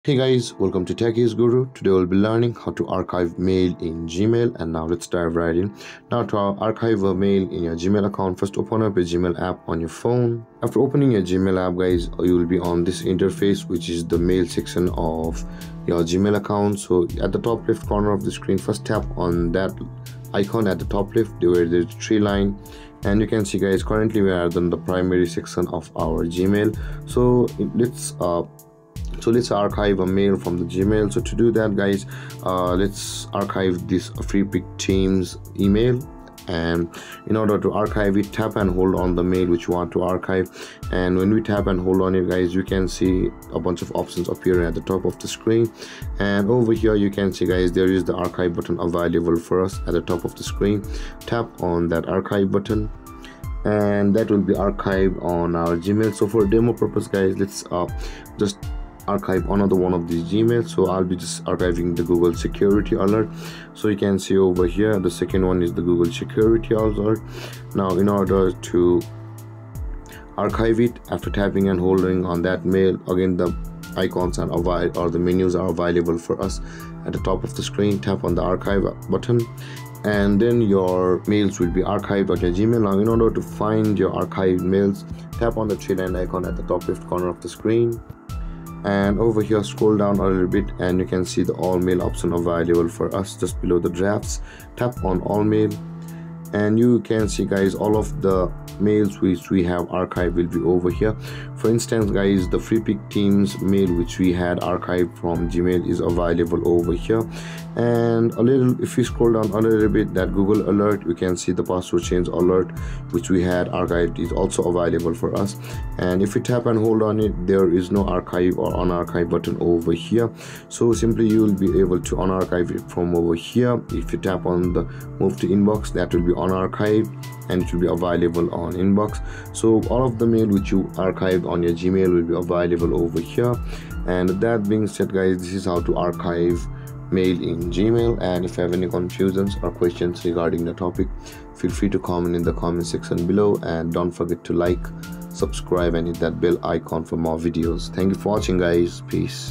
Hey guys, welcome to Techies Guru. Today we'll be learning how to archive mail in Gmail, and now let's dive right in. Now to archive a mail in your Gmail account, first open up a Gmail app on your phone. After opening your Gmail app, guys, you will be on this interface, which is the mail section of your Gmail account. So at the top left corner of the screen, first tap on that icon at the top left where there's a tree line, and you can see, guys, currently we are in the primary section of our Gmail. So let's archive a mail from the Gmail. So to do that, guys, let's archive this free pick teams email. And in order to archive it, tap and hold on the mail which you want to archive. And when we tap and hold on it, guys, you can see a bunch of options appearing at the top of the screen. And over here you can see, guys, there is the archive button available for us at the top of the screen. Tap on that archive button and that will be archived on our Gmail. So for demo purpose, guys, let's just archive another one of these Gmails. So I'll be just archiving the Google security alert. So you can see over here the second one is the Google security alert. Now in order to archive it, after tapping and holding on that mail, again the icons and the menus are available for us at the top of the screen. Tap on the archive button and then your mails will be archived on your Gmail. Now in order to find your archived mails, tap on the three line icon at the top left corner of the screen, and over here scroll down a little bit and you can see the all mail option available for us just below the drafts. Tap on all mail and you can see, guys, all of the mails which we have archived will be over here. For instance, guys, the free pick teams mail which we had archived from Gmail is available over here. And if we scroll down a little bit, that Google alert, you can see the password change alert which we had archived is also available for us. And if we tap and hold on it, there is no archive or unarchive button over here. So simply you will be able to unarchive it from over here. If you tap on the move to inbox, that will be unarchived and it will be available on inbox. So all of the mail which you archived on your Gmail will be available over here. And that being said, guys, this is how to archive mail in Gmail. And if you have any confusions or questions regarding the topic, feel free to comment in the comment section below, and don't forget to like, subscribe and hit that bell icon for more videos. Thank you for watching, guys. Peace.